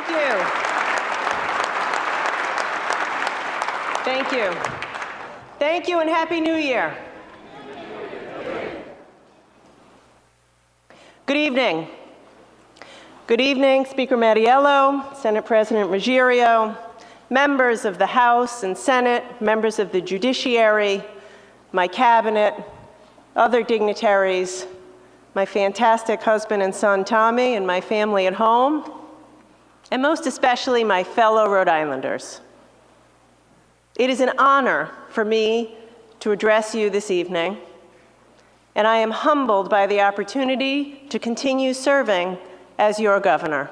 you. Thank you. Thank you and Happy New Year. Good evening. Good evening, Speaker Mattiello, Senate President Ruggerio, members of the House and Senate, members of the judiciary, my cabinet, other dignitaries, my fantastic husband and son, Tommy, and my family at home, and most especially my fellow Rhode Islanders. It is an honor for me to address you this evening, and I am humbled by the opportunity to continue serving as your governor.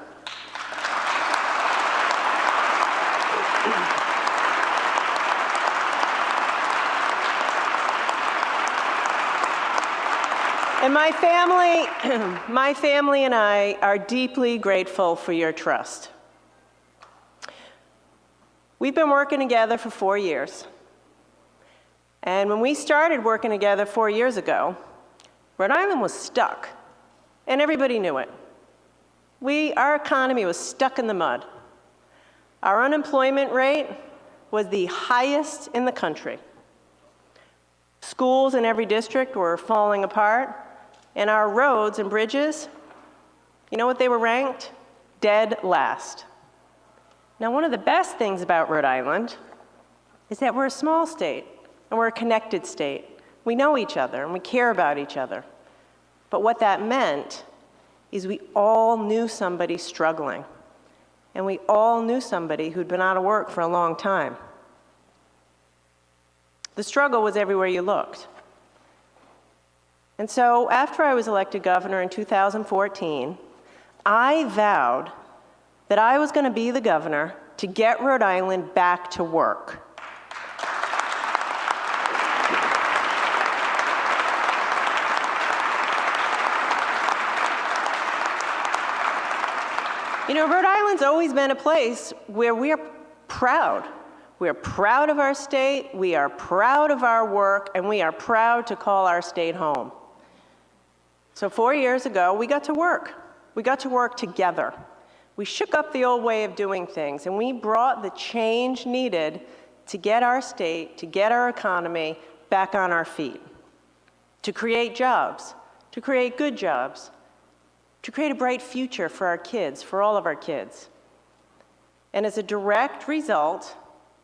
And my family and I are deeply grateful for your trust. We've been working together for 4 years. And when we started working together 4 years ago, Rhode Island was stuck, and everybody knew it. Our economy was stuck in the mud. Our unemployment rate was the highest in the country. Schools in every district were falling apart. And our roads and bridges, you know what they were ranked? Dead last. Now, one of the best things about Rhode Island is that we're a small state, and we're a connected state. We know each other, and we care about each other. But what that meant is we all knew somebody struggling, and we all knew somebody who'd been out of work for a long time. The struggle was everywhere you looked. And so after I was elected governor in 2014, I vowed that I was going to be the governor to get Rhode Island back to work. You know, Rhode Island's always been a place where we're proud. We're proud of our state, we are proud of our work, and we are proud to call our state home. So 4 years ago, we got to work. We got to work together. We shook up the old way of doing things, and we brought the change needed to get our state, to get our economy back on our feet, to create jobs, to create good jobs, to create a bright future for our kids, for all of our kids. And as a direct result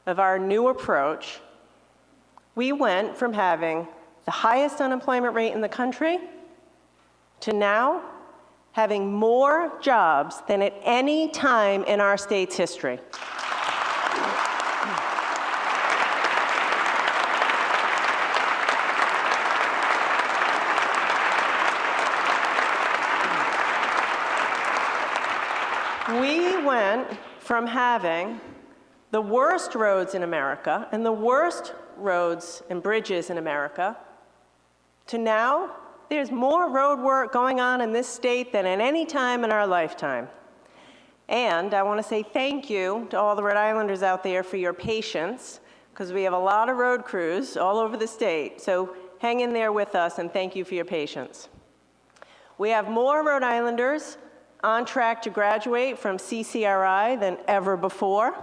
of our new approach, we went from having the highest unemployment rate in the country to now having more jobs than at any time in our state's history. We went from having the worst roads in America and the worst roads and bridges in America to now there's more road work going on in this state than at any time in our lifetime. And I want to say thank you to all the Rhode Islanders out there for your patience, because we have a lot of road crews all over the state. So hang in there with us, and thank you for your patience. We have more Rhode Islanders on track to graduate from CCRI than ever before.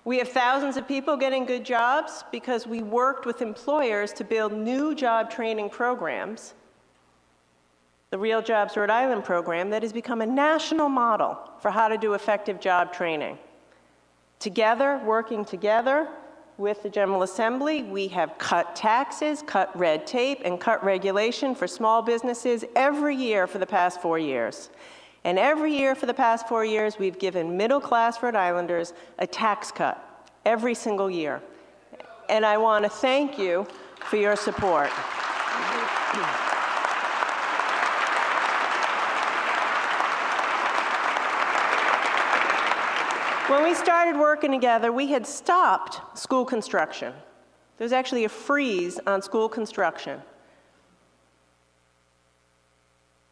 We have thousands of people getting good jobs because we worked with employers to build new job training programs. The Real Jobs Rhode Island program that has become a national model for how to do effective job training. Together, working together with the General Assembly, we have cut taxes, cut red tape, and cut regulation for small businesses every year for the past 4 years. And every year for the past 4 years, we've given middle-class Rhode Islanders a tax cut every single year. And I want to thank you for your support. When we started working together, we had stopped school construction. There was actually a freeze on school construction.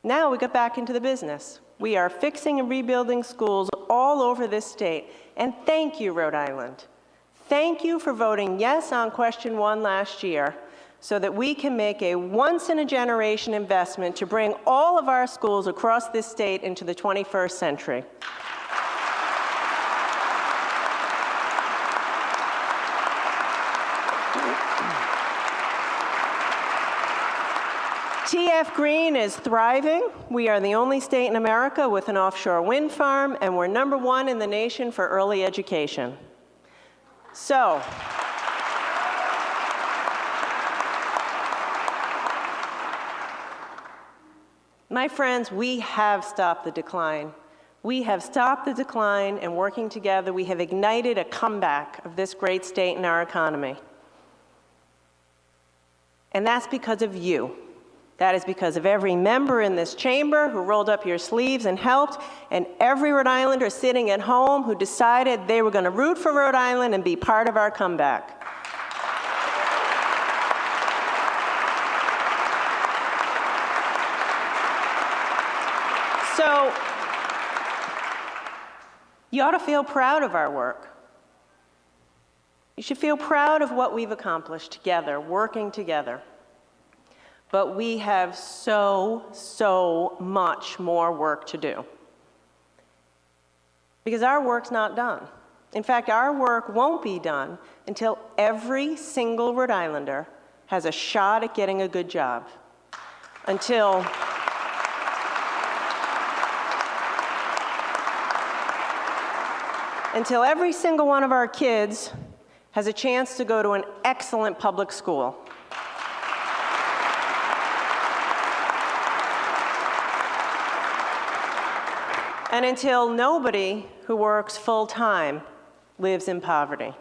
Now we got back into the business. We are fixing and rebuilding schools all over this state. And thank you, Rhode Island. Thank you for voting yes on question 1 last year so that we can make a once-in-a-generation investment to bring all of our schools across this state into the 21st century. TF Green is thriving. We are the only state in America with an offshore wind farm, and we're #1 in the nation for early education. So, my friends, we have stopped the decline. We have stopped the decline, and working together, we have ignited a comeback of this great state and our economy. And that's because of you. That is because of every member in this chamber who rolled up your sleeves and helped, and every Rhode Islander sitting at home who decided they were going to root for Rhode Island and be part of our comeback. So, you ought to feel proud of our work. You should feel proud of what we've accomplished together, working together. But we have so much more work to do. Because our work's not done. In fact, our work won't be done until every single Rhode Islander has a shot at getting a good job. Until every single one of our kids has a chance to go to an excellent public school. And until nobody who works full-time lives in poverty.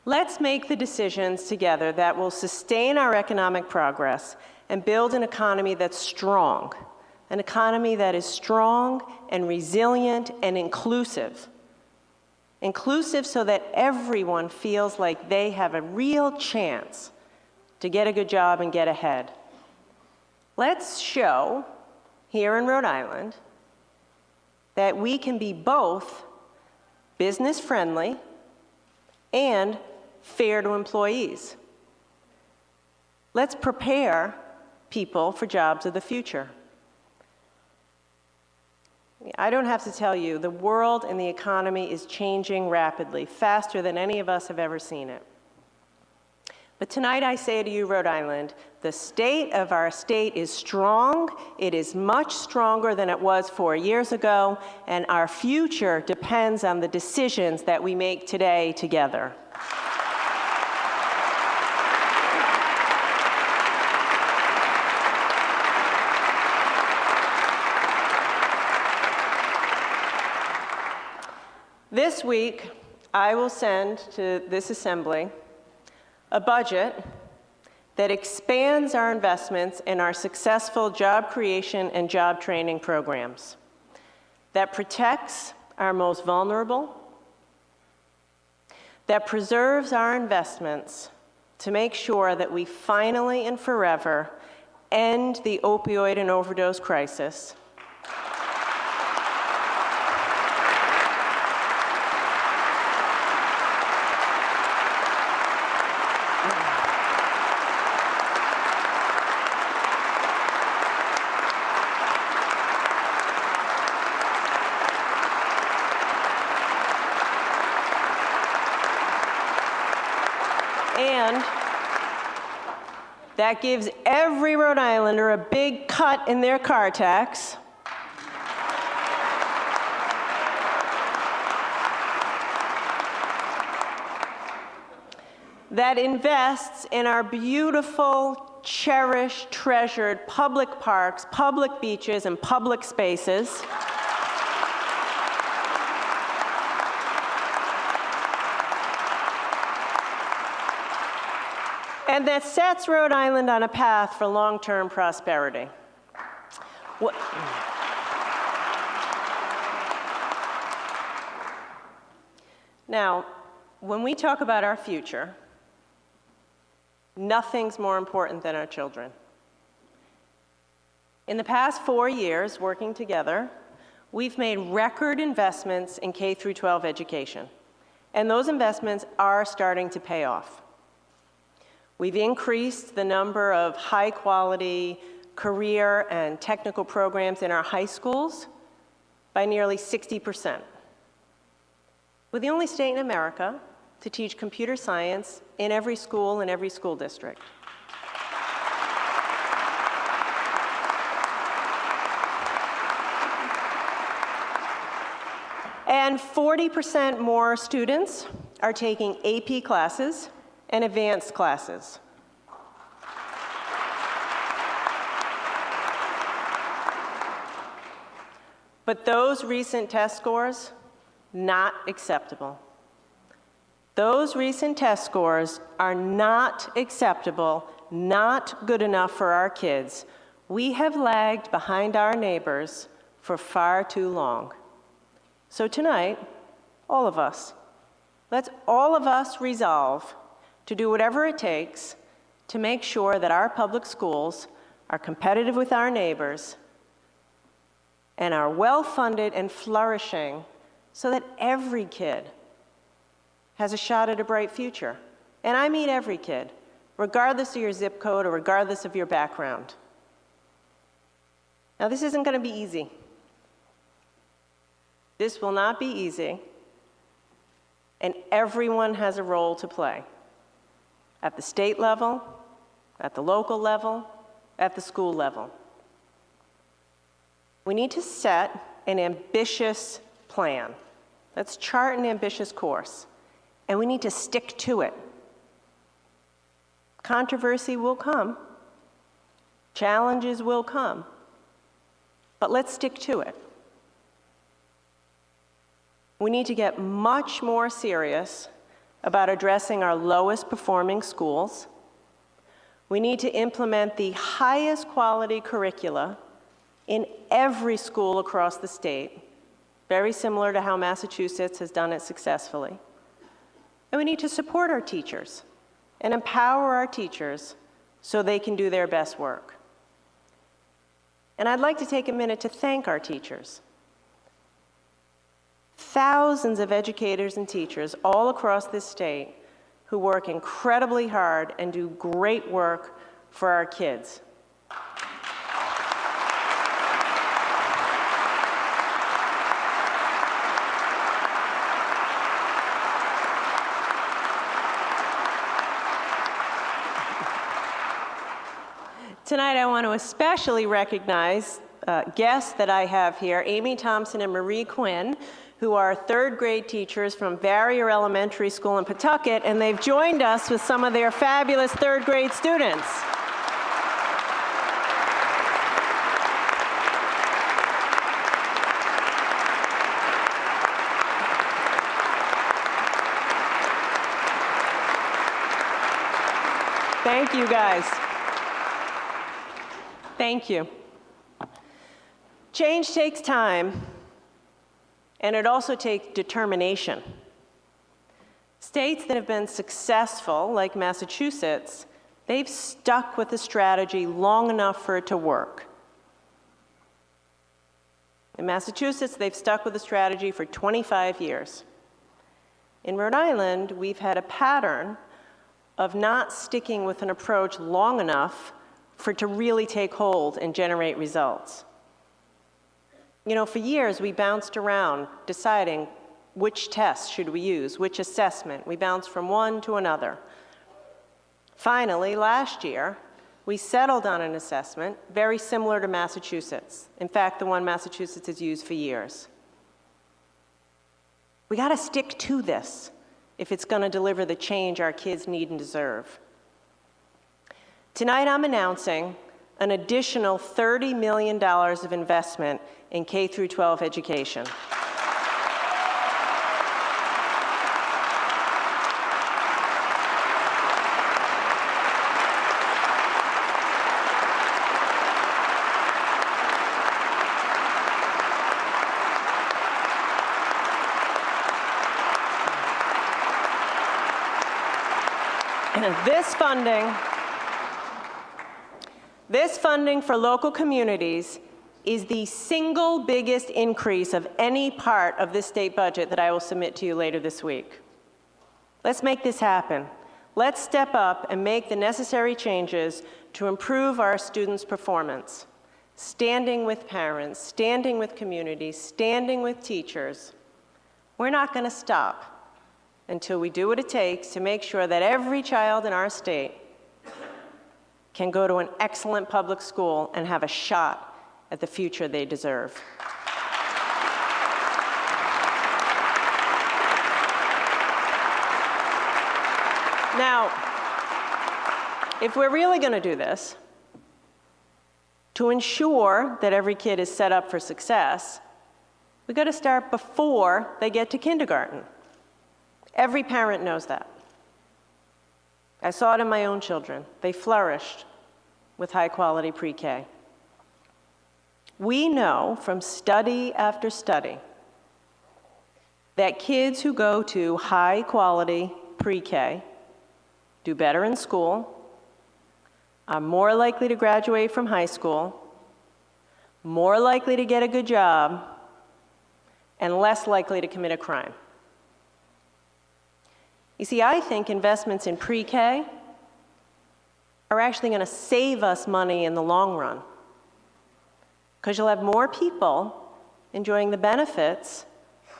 Let's make the decisions together that will sustain our economic progress and build an economy that's strong, an economy that is strong and resilient and inclusive. Inclusive so that everyone feels like they have a real chance to get a good job and get ahead. Let's show, here in Rhode Island, that we can be both business-friendly and fair to employees. Let's prepare people for jobs of the future. I don't have to tell you, the world and the economy is changing rapidly, faster than any of us have ever seen it. But tonight I say to you, Rhode Island, the state of our state is strong. It is much stronger than it was 4 years ago, and our future depends on the decisions that we make today together. This week, I will send to this Assembly a budget that expands our investments in our successful job creation and job training programs, that protects our most vulnerable, that preserves our investments to make sure that we finally and forever end the opioid and overdose crisis, and that gives every Rhode Islander a big cut in their car tax. That invests in our beautiful, cherished, treasured public parks, public beaches, and public spaces. And that sets Rhode Island on a path for long-term prosperity. Now, when we talk about our future, nothing's more important than our children. In the past 4 years, working together, we've made record investments in K through 12 education, and those investments are starting to pay off. We've increased the number of high-quality career and technical programs in our high schools by nearly 60%. We're the only state in America to teach computer science in every school in every school district. And 40% more students are taking AP classes and advanced classes. But those recent test scores, not acceptable. Those recent test scores are not acceptable, not good enough for our kids. We have lagged behind our neighbors for far too long. So tonight, all of us, let's all of us resolve to do whatever it takes to make sure that our public schools are competitive with our neighbors and are well-funded and flourishing so that every kid has a shot at a bright future. And I mean every kid, regardless of your zip code or regardless of your background. Now, this isn't going to be easy. This will not be easy, and everyone has a role to play at the state level, at the local level, at the school level. We need to set an ambitious plan. Let's chart an ambitious course, and we need to stick to it. Controversy will come, challenges will come, but let's stick to it. We need to get much more serious about addressing our lowest performing schools. We need to implement the highest quality curricula in every school across the state, very similar to how Massachusetts has done it successfully. And we need to support our teachers and empower our teachers so they can do their best work. And I'd like to take a minute to thank our teachers. Thousands of educators and teachers all across this state who work incredibly hard and do great work for our kids. Tonight, I want to especially recognize guests that I have here, Amy Thompson and Marie Quinn, who are third grade teachers from Barrier Elementary School in Pawtucket, and they've joined us with some of their fabulous third grade students. Thank you, guys. Thank you. Change takes time, and it also takes determination. States that have been successful, like Massachusetts, they've stuck with the strategy long enough for it to work. In Massachusetts, they've stuck with the strategy for 25 years. In Rhode Island, we've had a pattern of not sticking with an approach long enough for it to really take hold and generate results. You know, for years, we bounced around deciding which test should we use, which assessment. We bounced from one to another. Finally, last year, we settled on an assessment very similar to Massachusetts. In fact, the one Massachusetts has used for years. We got to stick to this if it's going to deliver the change our kids need and deserve. Tonight, I'm announcing an additional $30 million of investment in K through 12 education. This funding for local communities is the single biggest increase of any part of this state budget that I will submit to you later this week. Let's make this happen. Let's step up and make the necessary changes to improve our students' performance. Standing with parents, standing with communities, standing with teachers. We're not going to stop until we do what it takes to make sure that every child in our state can go to an excellent public school and have a shot at the future they deserve. Now, if we're really going to do this, to ensure that every kid is set up for success, we've got to start before they get to kindergarten. Every parent knows that. I saw it in my own children. They flourished with high-quality pre-K. We know from study after study that kids who go to high-quality pre-K do better in school, are more likely to graduate from high school, more likely to get a good job, and less likely to commit a crime. You see, I think investments in pre-K are actually going to save us money in the long run, because you'll have more people enjoying the benefits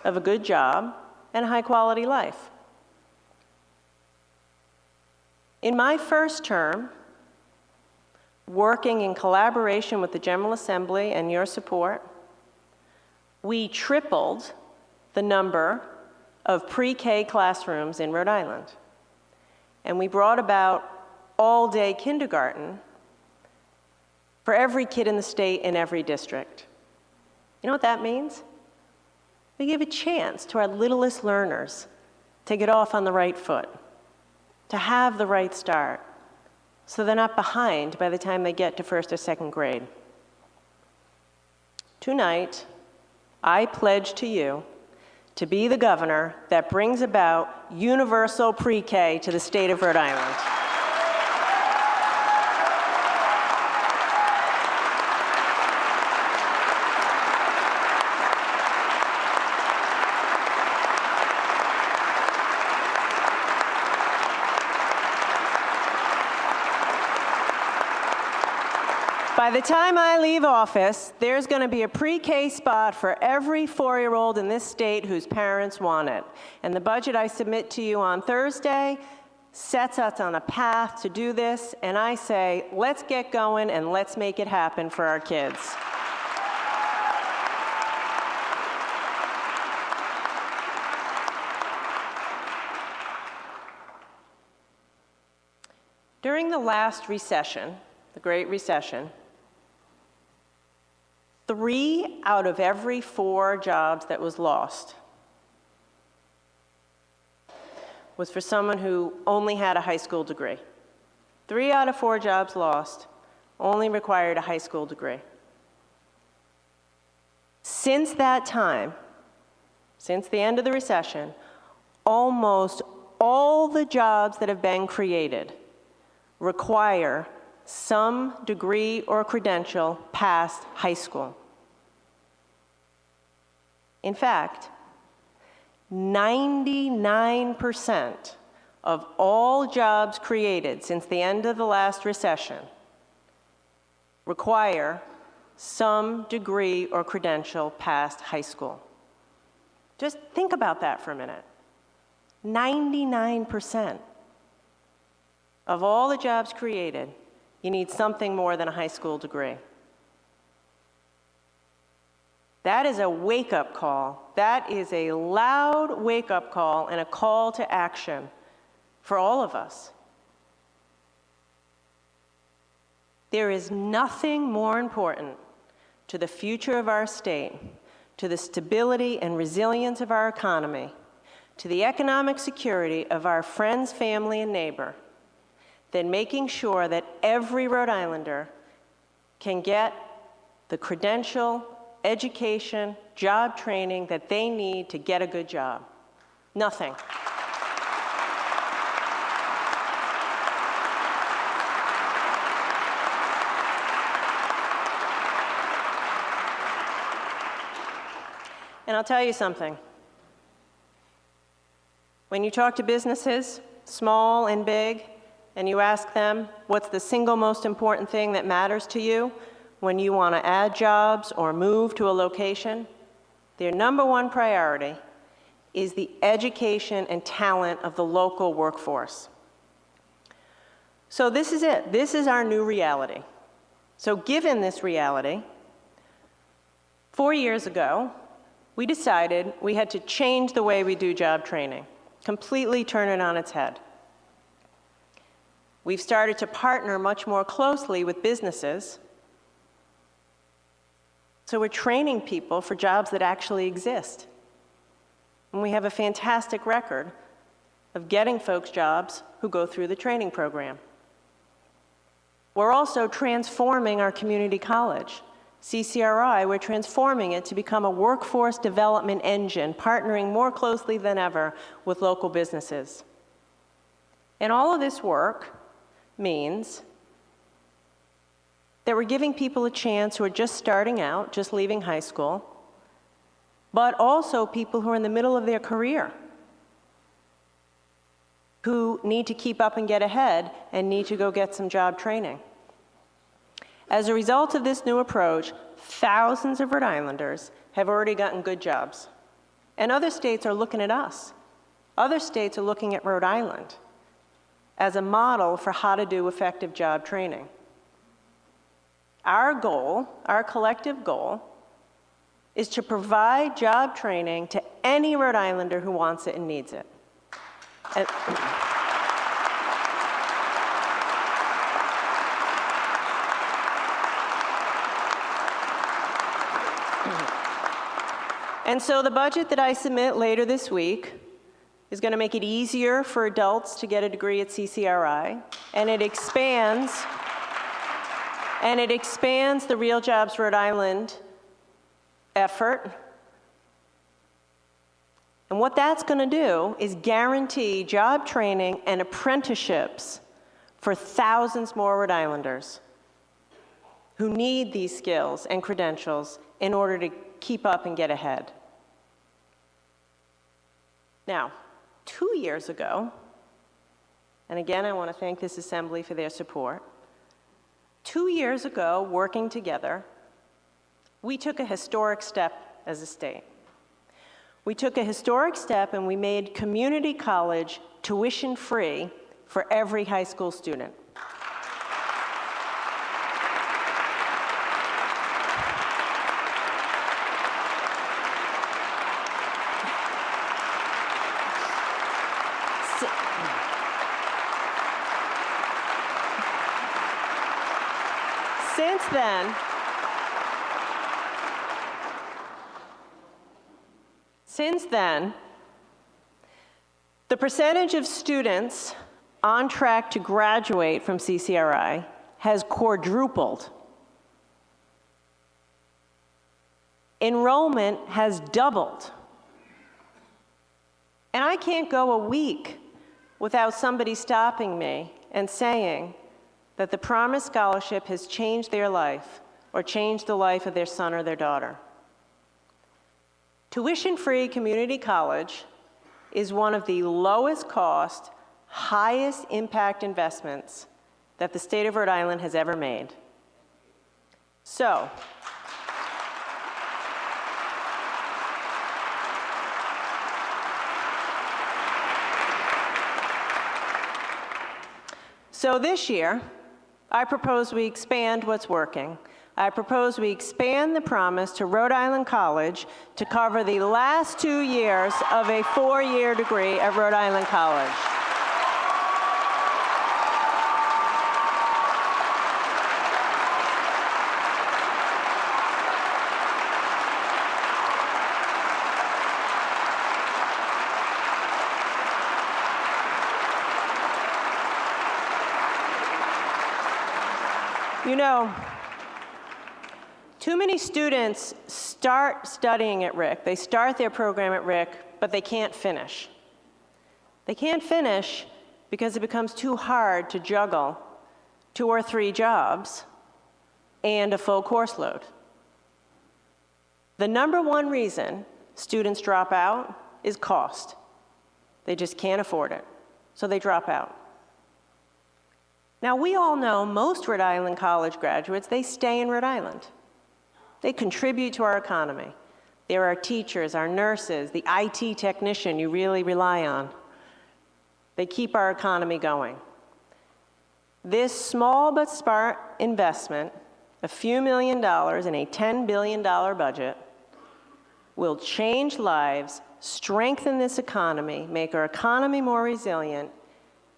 of a good job and a high-quality life. In my first term, working in collaboration with the General Assembly and your support, we tripled the number of pre-K classrooms in Rhode Island. And we brought about all-day kindergarten for every kid in the state in every district. You know what that means? We give a chance to our littlest learners to get off on the right foot, to have the right start, so they're not behind by the time they get to first or second grade. Tonight, I pledge to you to be the governor that brings about universal pre-K to the state of Rhode Island. By the time I leave office, there's going to be a pre-K spot for every 4-year-old in this state whose parents want it. And the budget I submit to you on Thursday sets us on a path to do this. And I say, let's get going and let's make it happen for our kids. During the last recession, the Great Recession, 3 out of every 4 jobs that was lost was for someone who only had a high school degree. 3 out of 4 jobs lost only required a high school degree. Since that time, since the end of the recession, almost all the jobs that have been created require some degree or credential past high school. In fact, 99% of all jobs created since the end of the last recession require some degree or credential past high school. Just think about that for a minute. 99% of all the jobs created, you need something more than a high school degree. That is a wake-up call. That is a loud wake-up call and a call to action for all of us. There is nothing more important to the future of our state, to the stability and resilience of our economy, to the economic security of our friends, family, and neighbor, than making sure that every Rhode Islander can get the credential, education, job training that they need to get a good job. Nothing. And I'll tell you something. When you talk to businesses, small and big, and you ask them what's the single most important thing that matters to you when you want to add jobs or move to a location, their number one priority is the education and talent of the local workforce. So this is it. This is our new reality. So given this reality, 4 years ago, we decided we had to change the way we do job training, completely turn it on its head. We've started to partner much more closely with businesses. So we're training people for jobs that actually exist. And we have a fantastic record of getting folks jobs who go through the training program. We're also transforming our community college. CCRI, we're transforming it to become a workforce development engine, partnering more closely than ever with local businesses. And all of this work means that we're giving people a chance who are just starting out, just leaving high school, but also people who are in the middle of their career, who need to keep up and get ahead and need to go get some job training. As a result of this new approach, thousands of Rhode Islanders have already gotten good jobs. And other states are looking at us. Other states are looking at Rhode Island as a model for how to do effective job training. Our goal, our collective goal, is to provide job training to any Rhode Islander who wants it and needs it. And so the budget that I submit later this week is going to make it easier for adults to get a degree at CCRI, and it expands the Real Jobs Rhode Island effort. And what that's going to do is guarantee job training and apprenticeships for thousands more Rhode Islanders who need these skills and credentials in order to keep up and get ahead. Now, 2 years ago, and again, I want to thank this assembly for their support. 2 years ago, working together, we took a historic step as a state. We took a historic step and we made community college tuition-free for every high school student. Since then, the percentage of students on track to graduate from CCRI has quadrupled. Enrollment has doubled. And I can't go a week without somebody stopping me and saying that the Promise Scholarship has changed their life or changed the life of their son or their daughter. Tuition-free community college is one of the lowest cost, highest impact investments that the state of Rhode Island has ever made. So, this year, I propose we expand what's working. I propose we expand the Promise to Rhode Island College to cover the last 2 years of a 4-year degree at Rhode Island College. You know, too many students start studying at RIC. They start their program at RIC, but they can't finish. They can't finish because it becomes too hard to juggle 2 or 3 jobs and a full course load. The number one reason students drop out is cost. They just can't afford it, so they drop out. Now, we all know most Rhode Island College graduates, they stay in Rhode Island. They contribute to our economy. They're our teachers, our nurses, the IT technician you really rely on. They keep our economy going. This small but smart investment, a few $1 million in a $10 billion budget, will change lives, strengthen this economy, make our economy more resilient,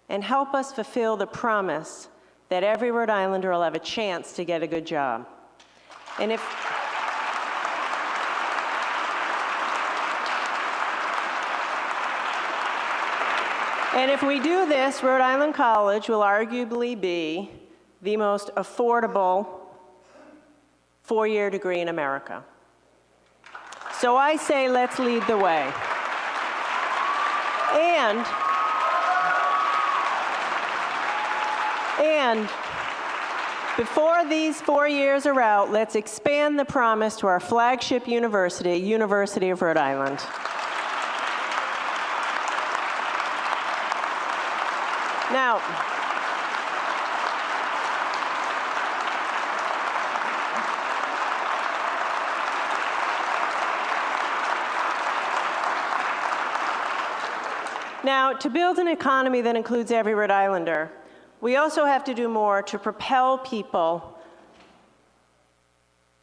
and help us fulfill the promise that every Rhode Islander will have a chance to get a good job. And if we do this, Rhode Island College will arguably be the most affordable four-year degree in America. So I say let's lead the way. And before these 4 years are out, let's expand the promise to our flagship university, University of Rhode Island. Now, to build an economy that includes every Rhode Islander, we also have to do more to propel people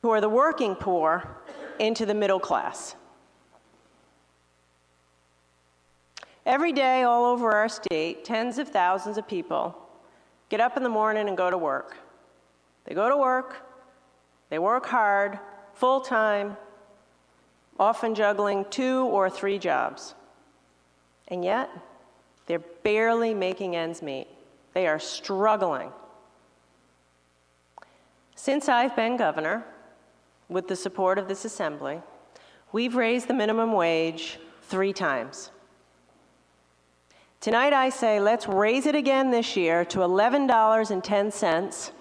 who are the working poor into the middle class. Every day all over our state, tens of thousands of people get up in the morning and go to work. They go to work, they work hard, full-time, often juggling 2 or 3 jobs. And yet, they're barely making ends meet. They are struggling. Since I've been governor, with the support of this assembly, we've raised the minimum wage 3 times. Tonight I say let's raise it again this year to $11.10,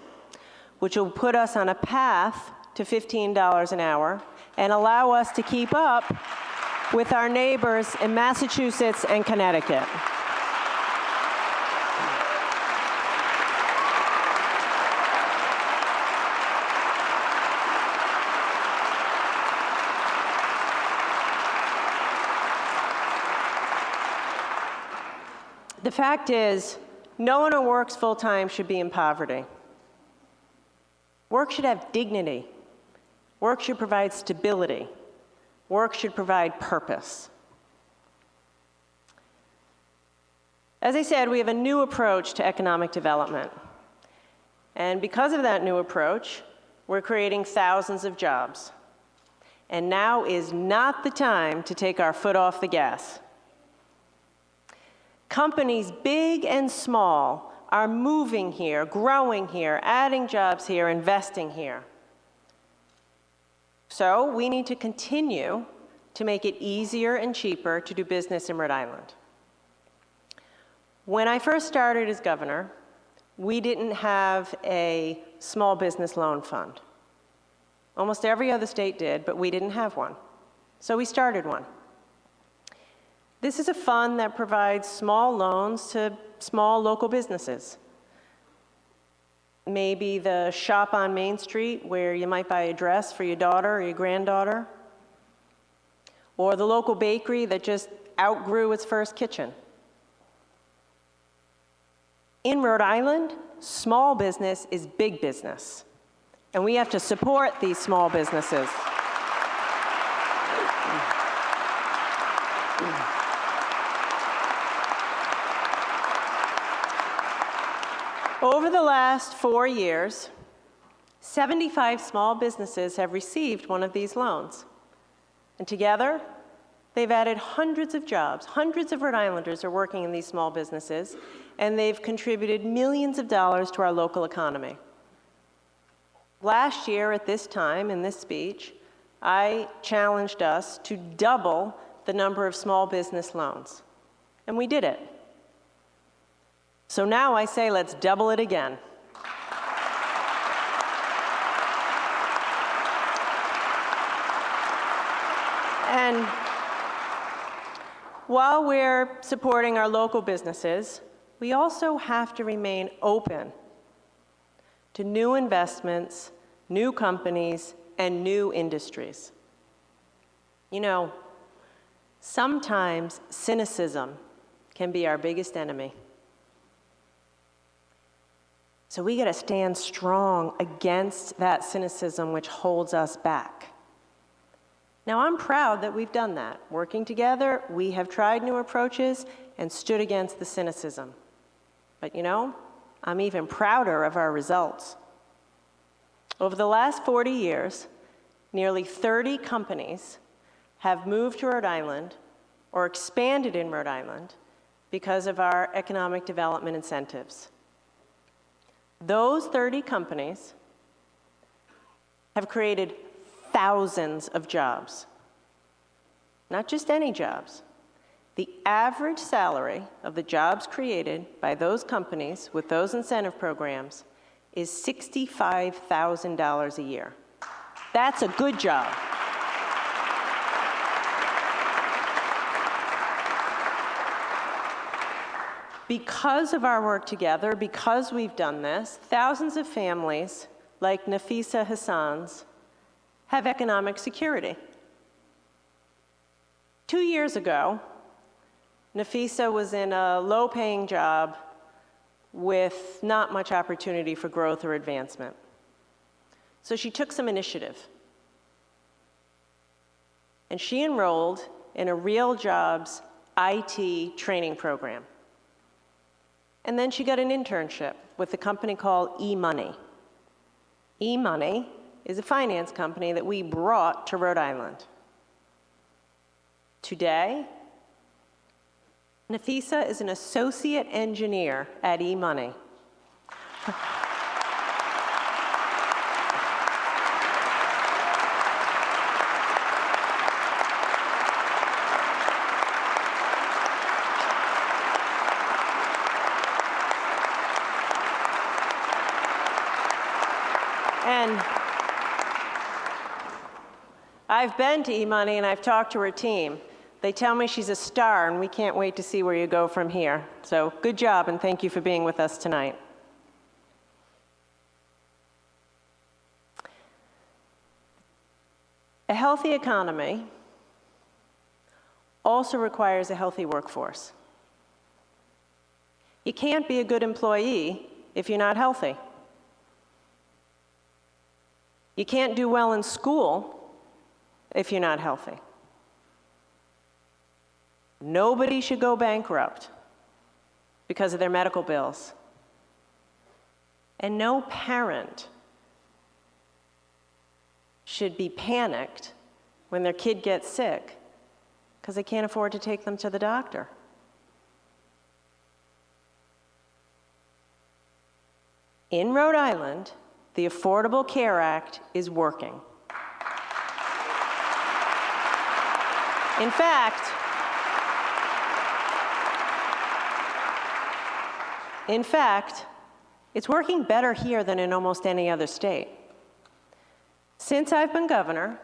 which will put us on a path to $15 an hour and allow us to keep up with our neighbors in Massachusetts and Connecticut. The fact is, no one who works full-time should be in poverty. Work should have dignity. Work should provide stability. Work should provide purpose. As I said, we have a new approach to economic development. And because of that new approach, we're creating thousands of jobs. And now is not the time to take our foot off the gas. Companies big and small are moving here, growing here, adding jobs here, investing here. So we need to continue to make it easier and cheaper to do business in Rhode Island. When I first started as governor, we didn't have a small business loan fund. Almost every other state did, but we didn't have one. So we started one. This is a fund that provides small loans to small local businesses. Maybe the shop on Main Street where you might buy a dress for your daughter or your granddaughter, or the local bakery that just outgrew its first kitchen. In Rhode Island, small business is big business, and we have to support these small businesses. Over the last 4 years, 75 small businesses have received one of these loans. And together, they've added hundreds of jobs. Hundreds of Rhode Islanders are working in these small businesses, and they've contributed millions of dollars to our local economy. Last year at this time, in this speech, I challenged us to double the number of small business loans. And we did it. So now I say let's double it again. And while we're supporting our local businesses, we also have to remain open to new investments, new companies, and new industries. You know, sometimes cynicism can be our biggest enemy. So we got to stand strong against that cynicism which holds us back. Now, I'm proud that we've done that. Working together, we have tried new approaches and stood against the cynicism. But you know, I'm even prouder of our results. Over the last 40 years, nearly 30 companies have moved to Rhode Island or expanded in Rhode Island because of our economic development incentives. Those 30 companies have created thousands of jobs, not just any jobs. The average salary of the jobs created by those companies with those incentive programs is $65,000 a year. That's a good job. Because of our work together, because we've done this, thousands of families like Nafisa Hassan's have economic security. 2 years ago, Nafisa was in a low-paying job with not much opportunity for growth or advancement. So she took some initiative. And she enrolled in a Real Jobs IT training program. And then she got an internship with a company called eMoney. eMoney is a finance company that we brought to Rhode Island. Today, Nafisa is an associate engineer at eMoney. And I've been to eMoney and I've talked to her team. They tell me she's a star, and we can't wait to see where you go from here. So good job, and thank you for being with us tonight. A healthy economy also requires a healthy workforce. You can't be a good employee if you're not healthy. You can't do well in school if you're not healthy. Nobody should go bankrupt because of their medical bills. And no parent should be panicked when their kid gets sick because they can't afford to take them to the doctor. In Rhode Island, the Affordable Care Act is working. In fact, it's working better here than in almost any other state. Since I've been governor,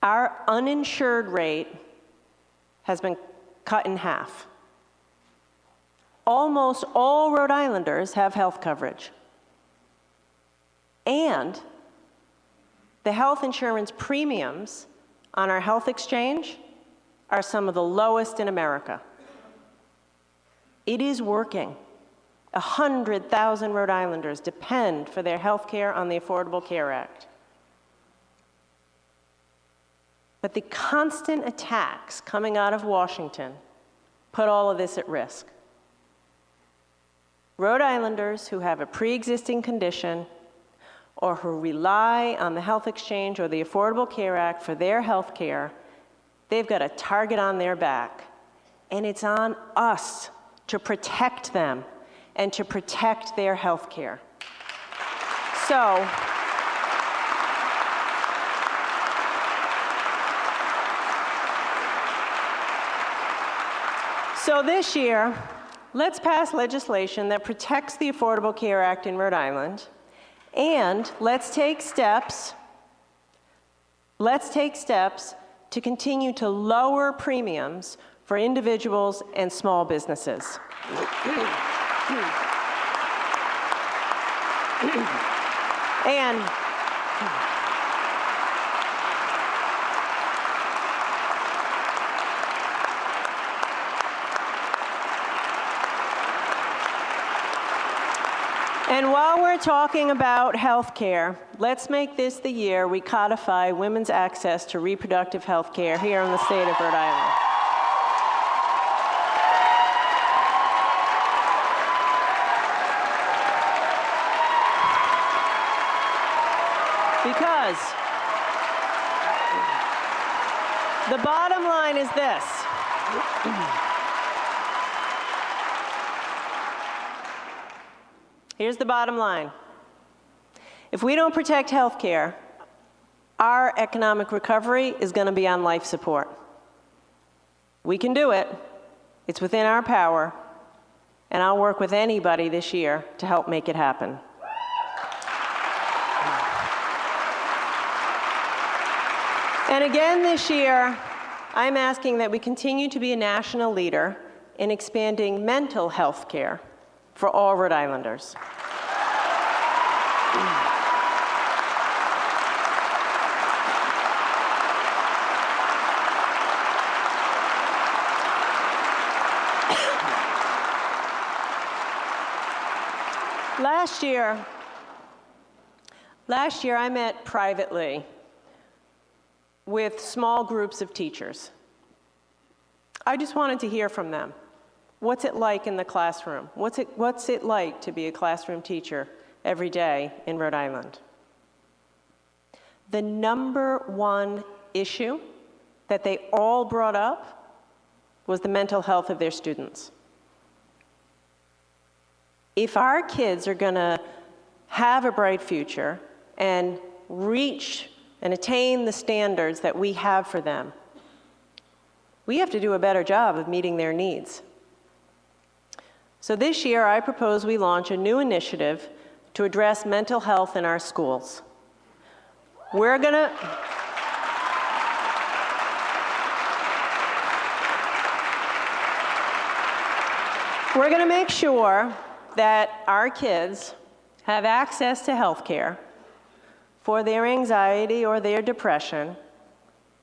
our uninsured rate has been cut in half. Almost all Rhode Islanders have health coverage. And the health insurance premiums on our health exchange are some of the lowest in America. It is working. 100,000 Rhode Islanders depend for their health care on the Affordable Care Act. But the constant attacks coming out of Washington put all of this at risk. Rhode Islanders who have a pre-existing condition or who rely on the health exchange or the Affordable Care Act for their health care, they've got a target on their back. And it's on us to protect them and to protect their health care. So this year, let's pass legislation that protects the Affordable Care Act in Rhode Island, and let's take steps to continue to lower premiums for individuals and small businesses. And while we're talking about health care, let's make this the year we codify women's access to reproductive health care here in the state of Rhode Island. Because the bottom line is this. Here's the bottom line. If we don't protect health care, our economic recovery is going to be on life support. We can do it. It's within our power. And I'll work with anybody this year to help make it happen. And again this year, I'm asking that we continue to be a national leader in expanding mental health care for all Rhode Islanders. Last year I met privately with small groups of teachers. I just wanted to hear from them. What's it like in the classroom? What's it like to be a classroom teacher every day in Rhode Island? The number one issue that they all brought up was the mental health of their students. If our kids are going to have a bright future and reach and attain the standards that we have for them, we have to do a better job of meeting their needs. So this year, I propose we launch a new initiative to address mental health in our schools. We're gonna make sure that our kids have access to health care for their anxiety or their depression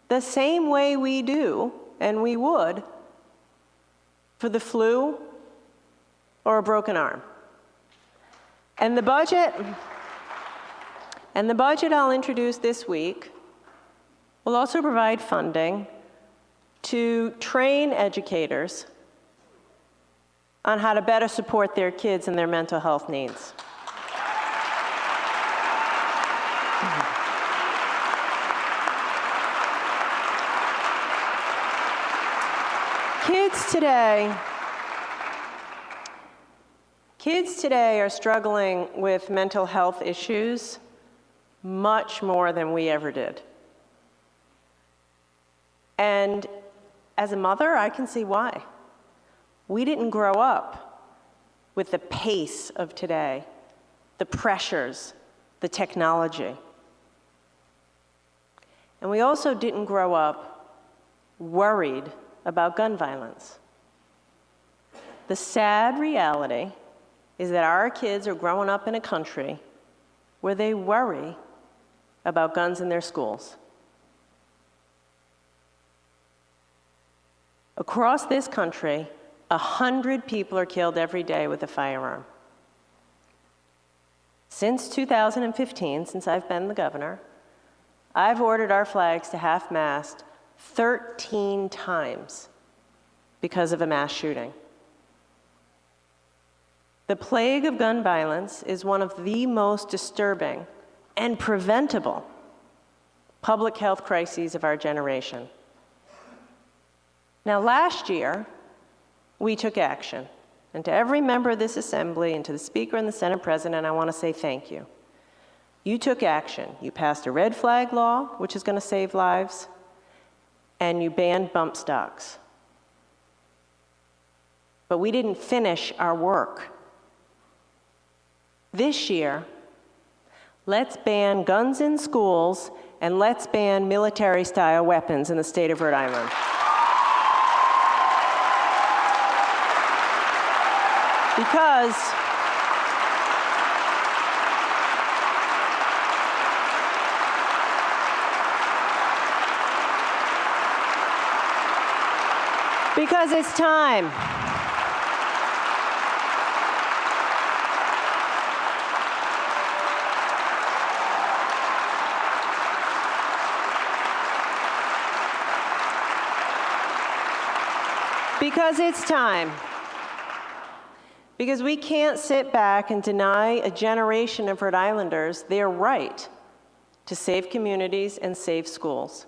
the same way we do and we would for the flu or a broken arm. And the budget I'll introduce this week will also provide funding to train educators on how to better support their kids and their mental health needs. Kids today are struggling with mental health issues much more than we ever did. And as a mother, I can see why. We didn't grow up with the pace of today, the pressures, the technology. And we also didn't grow up worried about gun violence. The sad reality is that our kids are growing up in a country where they worry about guns in their schools. Across this country, 100 people are killed every day with a firearm. Since 2015, since I've been the governor, I've ordered our flags to half-mast 13 times because of a mass shooting. The plague of gun violence is one of the most disturbing and preventable public health crises of our generation. Now, last year, we took action. And to every member of this assembly and to the Speaker and the Senate President, I want to say thank you. You took action. You passed a red flag law, which is going to save lives, and you banned bump stocks. But we didn't finish our work. This year, let's ban guns in schools and let's ban military-style weapons in the state of Rhode Island. Because it's time. Because it's time. Because we can't sit back and deny a generation of Rhode Islanders their right to safe communities and safe schools.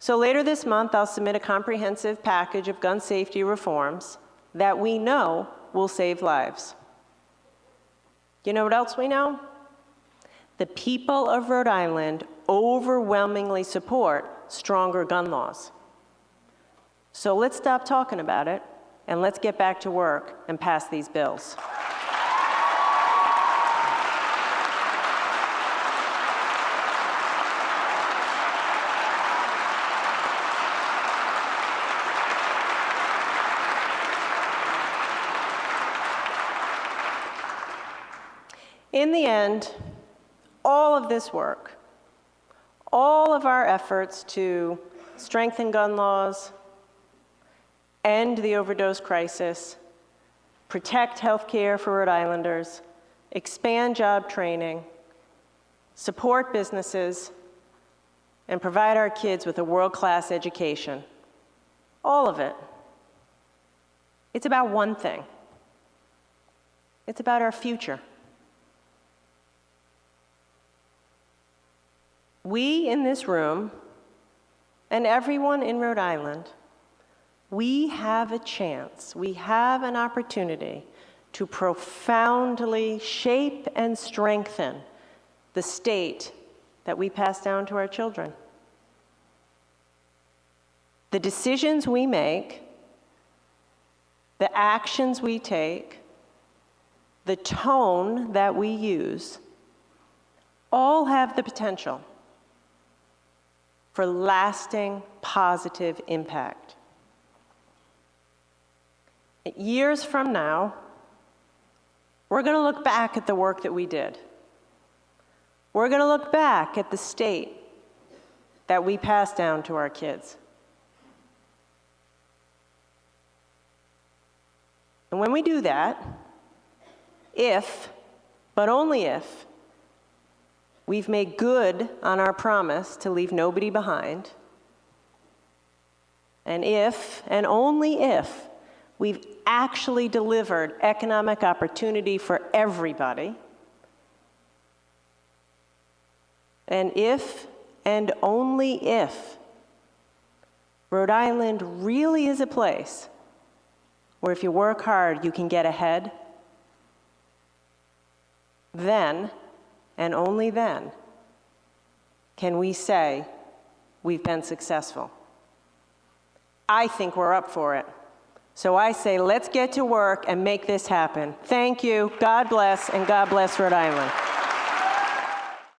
So later this month, I'll submit a comprehensive package of gun safety reforms that we know will save lives. You know what else we know? The people of Rhode Island overwhelmingly support stronger gun laws. So let's stop talking about it, and let's get back to work and pass these bills. In the end, all of this work, all of our efforts to strengthen gun laws, end the overdose crisis, protect health care for Rhode Islanders, expand job training, support businesses, and provide our kids with a world-class education. All of it. It's about one thing. It's about our future. We in this room, and everyone in Rhode Island, we have a chance, we have an opportunity to profoundly shape and strengthen the state that we pass down to our children. The decisions we make, the actions we take, the tone that we use, all have the potential for lasting positive impact. Years from now, we're going to look back at the work that we did. We're going to look back at the state that we passed down to our kids. And when we do that, if, but only if, we've made good on our promise to leave nobody behind, and if, and only if, we've actually delivered economic opportunity for everybody, and if, and only if, Rhode Island really is a place where if you work hard, you can get ahead, then, and only then, can we say we've been successful. I think we're up for it. So I say, let's get to work and make this happen. Thank you, God bless, and God bless Rhode Island.